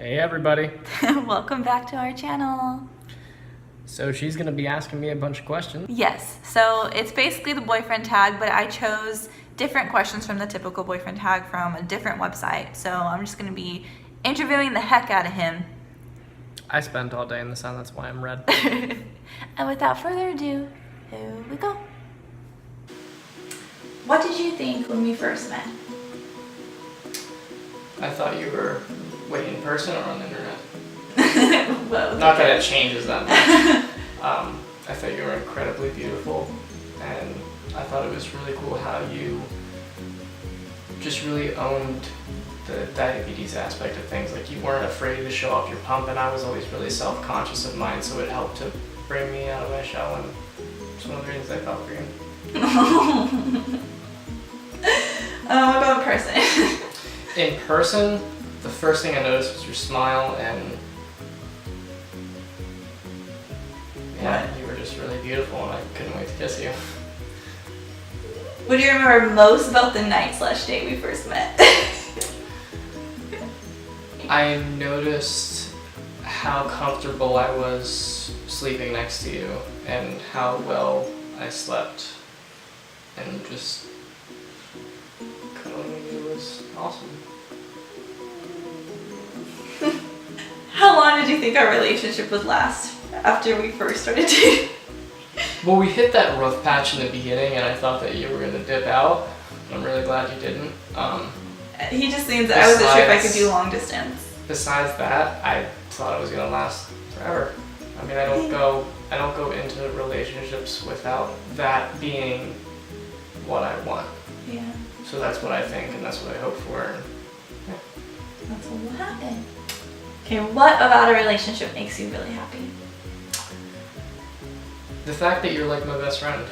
Hey everybody. Welcome back to our channel. So she's gonna be asking me a bunch of questions. Yes, so it's basically the boyfriend tag, but I chose different questions from the typical boyfriend tag from a different website. So I'm just gonna be interviewing the heck out of him. I spent all day in the sun, that's why I'm red. And without further ado, here we go. What did you think when we first met? I thought you were in person or on the internet. Well, Not that it changes that much. I thought you were incredibly beautiful, and I thought it was really cool how you just really owned the diabetes aspect of things. Like, you weren't afraid to show off your pump, and I was always really self-conscious of mine, so it helped to bring me out of my shell, and it's one of the reasons I felt for you. What about in person? In person, the first thing I noticed was your smile, and yeah, you were just really beautiful, and I couldn't wait to kiss you. What do you remember most about the night/day we first met? I noticed how comfortable I was sleeping next to you, and how well I slept, and just cuddling with you was awesome. How long did you think our relationship would last after we first started dating? Well, we hit that rough patch in the beginning, and I thought that you were gonna dip out. I'm really glad you didn't. He just means that I wasn't sure if I could do long distance. Besides that, I thought it was gonna last forever. I mean, I don't go into relationships without that being what I want. Yeah, So that's what I think, and that's what I hope for. And, yeah. that's what will happen. Okay, what about a relationship makes you really happy? The fact that you're like my best friend.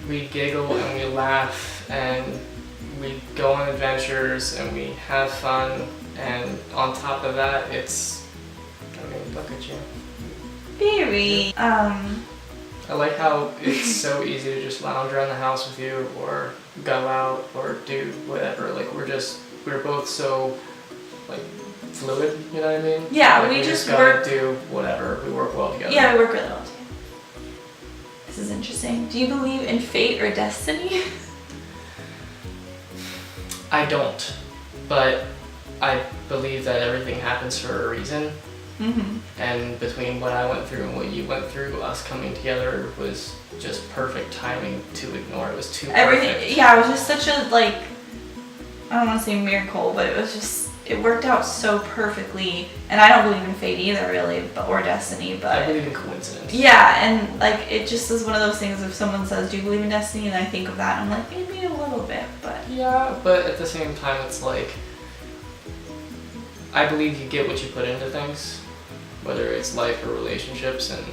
We giggle and we laugh and we go on adventures and we have fun, and on top of that, I mean, look at you. Very. I like how it's so easy to just lounge around the house with you, or go out, or do whatever. Like, we're both so, like, fluid, you know what I mean? Yeah, like, we just work. gotta do whatever. We work well together. Yeah, we work really well together. This is interesting. Do you believe in fate or destiny? I don't, but I believe that everything happens for a reason. Mm-hmm. And between what I went through and what you went through, us coming together was just perfect timing to ignore. It was too perfect. Yeah, it was just such a, like, I don't want to say miracle, but it worked out so perfectly. And I don't believe in fate either, really, or destiny, but I believe in coincidence. yeah, and like, it just is one of those things. If someone says, "Do you believe in destiny?" and I think of that, I'm like, maybe a little bit, but yeah. But at the same time, it's like, I believe you get what you put into things, whether it's life or relationships, and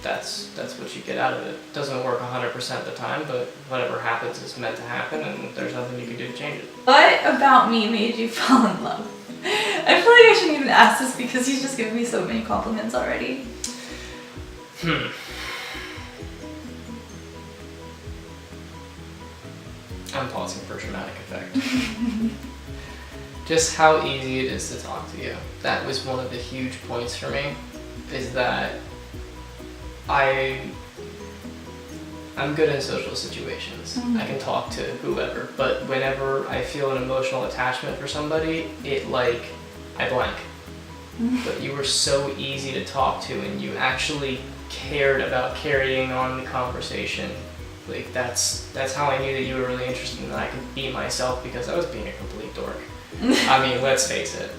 that's what you get out of it. It doesn't work 100% of the time, but whatever happens is meant to happen, and there's nothing you can do to change it. what about me made you fall in love? I feel like I shouldn't even ask this because he's just given me so many compliments already. I'm pausing for dramatic effect. Just how easy it is to talk to you. That was one of the huge points for me, is that I'm good in social situations. Mm-hmm. I can talk to whoever, but whenever I feel an emotional attachment for somebody, I blank. But you were so easy to talk to, and you actually cared about carrying on the conversation. Like, that's how I knew that you were really interested and that I could be myself, because I was being a complete dork. I mean, let's face it.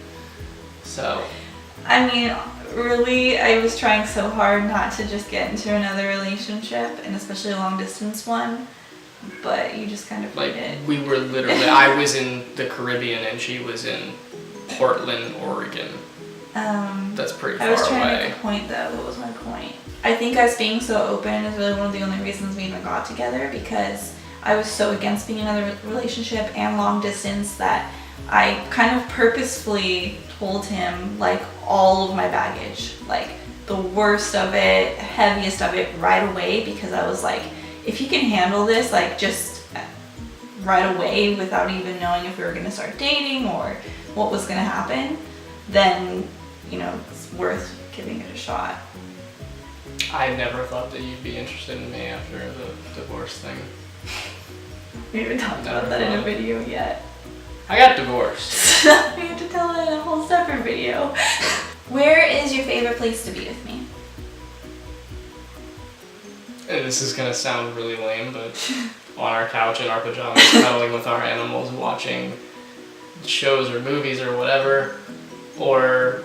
So, I mean, really, I was trying so hard not to just get into another relationship, and especially a long distance one, but you just kind of like, did it. we were literally, I was in the Caribbean and she was in Portland, Oregon. That's pretty far away. I was trying to make a point though. What was my point? I think us being so open is really one of the only reasons we even got together, because I was so against being in another relationship and long distance that I kind of purposefully told him, like, all of my baggage, like the worst of it, heaviest of it, right away, because I was like, if you can handle this, like, just right away without even knowing if we were going to start dating or what was going to happen, then, you know, it's worth giving it a shot. I never thought that you'd be interested in me after the divorce thing. We haven't talked about that in a video yet. I got divorced. We have to tell that in a whole separate video. Where is your favorite place to be with me? And this is gonna sound really lame, but on our couch in our pajamas, cuddling with our animals, watching shows or movies or whatever, or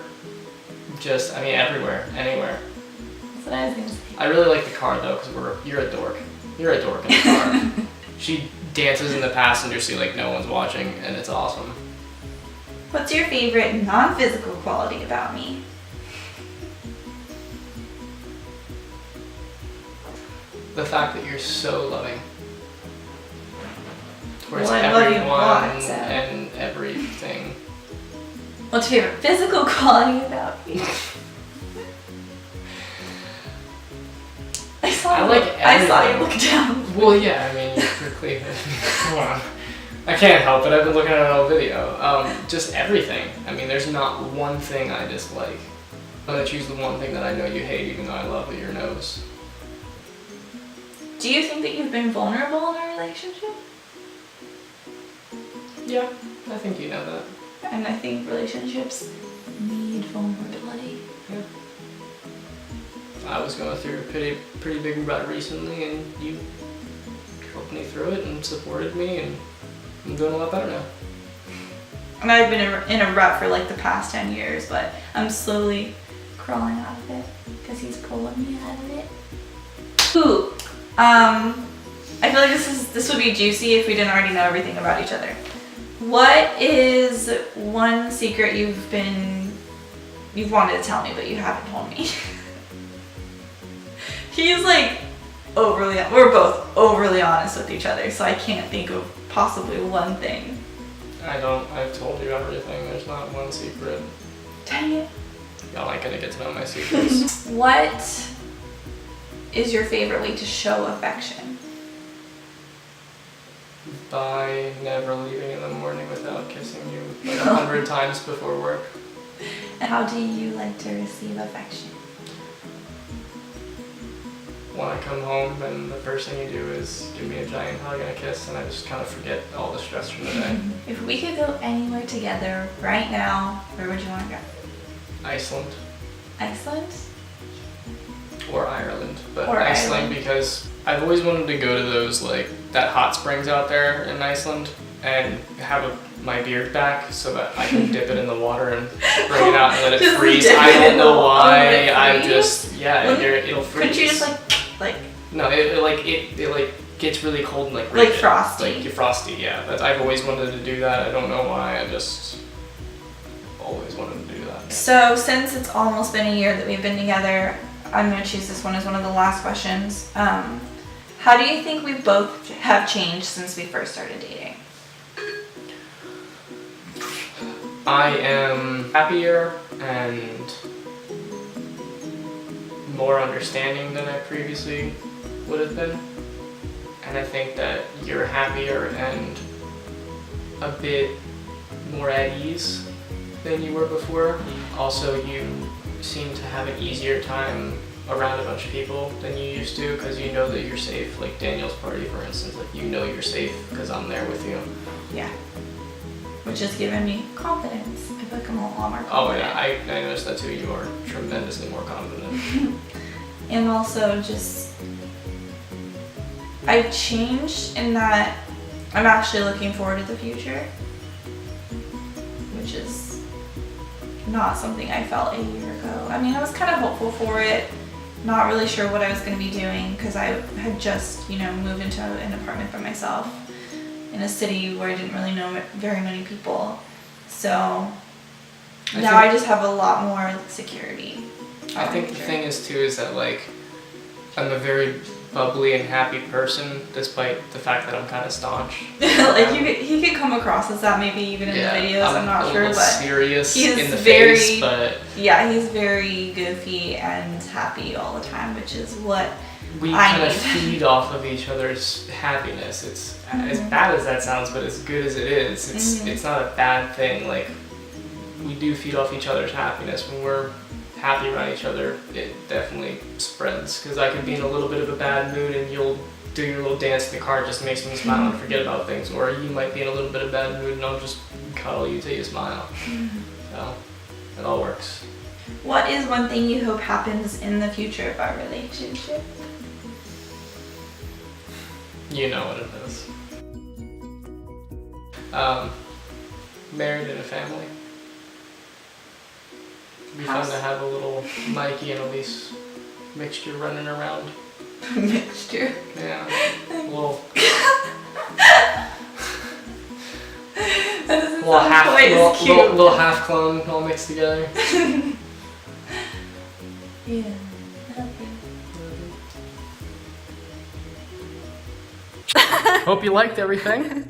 just, I mean, everywhere, anywhere. That's what I was gonna say. I really like the car though, because you're a dork. You're a dork in the car. She dances in the passenger seat like no one's watching, and it's awesome. What's your favorite non-physical quality about me? The fact that you're so loving towards Well, I love you a everyone lot, so. and everything. What's your favorite physical quality about me? I saw you look down. Well, yeah, I mean, you quickly. Come on. I can't help it. I've been looking at an old video. Just everything. I mean, there's not one thing I dislike. I'm gonna choose the one thing that I know you hate, even though I love your nose. Do you think that you've been vulnerable in a relationship? Yeah, I think you know that. And I think relationships need vulnerability. Yeah. I was going through a pretty big rut recently, and you helped me through it and supported me, and I'm doing a lot better now. And I've been in a rut for like the past 10 years, but I'm slowly crawling out of it because he's pulling me out of it. Ooh, I feel like this would be juicy if we didn't already know everything about each other. What is one secret you've wanted to tell me but you haven't told me? He's like we're both overly honest with each other, so I can't think of possibly one thing. I've told you everything. There's not one secret. Dang it. Y'all ain't gonna get to know my secrets. What is your favorite way to show affection? By never leaving in the morning without kissing you like 100 times before work. And how do you like to receive affection? When I come home and the first thing you do is give me a giant hug and a kiss, and I just kind of forget all the stress from the day. If we could go anywhere together right now, where would you want to go? Iceland. Iceland? Or Ireland. But Or Iceland Ireland. Because I've always wanted to go to those, like, that hot springs out there in Iceland and have my beard back so that I can dip it in the water and bring it out and let it Just freeze. dip I it in don't know the why. water. I'm just, yeah, it'll freeze. Couldn't you just like No, it gets really cold and like rigid. frosty? Like you're frosty, yeah. I've always wanted to do that. I don't know why. I just always wanted to do that. So since it's almost been a year that we've been together, I'm gonna choose this one as one of the last questions. How do you think we both have changed since we first started dating? I am happier and more understanding than I previously would have been. And I think that you're happier and a bit more at ease than you were before. Also, you seem to have an easier time around a bunch of people than you used to because you know that you're safe. Like Daniel's party, for instance, like you know you're safe because I'm there with you. Yeah. Which has given me confidence. I feel like I'm a lot more confident. Oh yeah, I noticed that too. You are tremendously more confident. And also just, I've changed in that I'm actually looking forward to the future, which is not something I felt a year ago. I mean, I was kind of hopeful for it, not really sure what I was going to be doing because I had just, moved into an apartment by myself in a city where I didn't really know very many people. So now I just have a lot more security. I think the thing is too is that like I'm a very bubbly and happy person despite the fact that I'm kind of staunch. Like he could come across as that maybe even in the videos. I'm not sure, but serious he's in the very face, but yeah, he's very goofy and happy all the time, which is what we kind of feed off of each other's happiness. It's as bad as that sounds, but as good as it is, it's not a bad thing. Like, we do feed off each other's happiness. When we're happy around each other, it definitely spreads. Because I could be in a little bit of a bad mood and you'll do your little dance in the car, it just makes me smile and forget about things. Or you might be in a little bit of a bad mood and I'll just cuddle you till you smile. So it all works. What is one thing you hope happens in the future of our relationship? You know what it is. Married in a family. It'd be fun to have a little Mikey and Elise mixture running around. Mixture? Yeah. Well. That doesn't sound quite as cute. Little half clone all mixed together. Yeah. Hope you liked everything.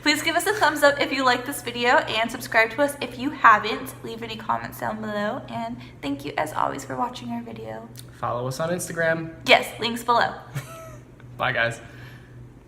Please give us a thumbs up if you like this video and subscribe to us if you haven't. Leave any comments down below, and thank you as always for watching our video. Follow us on Instagram. Yes, links below. Bye guys.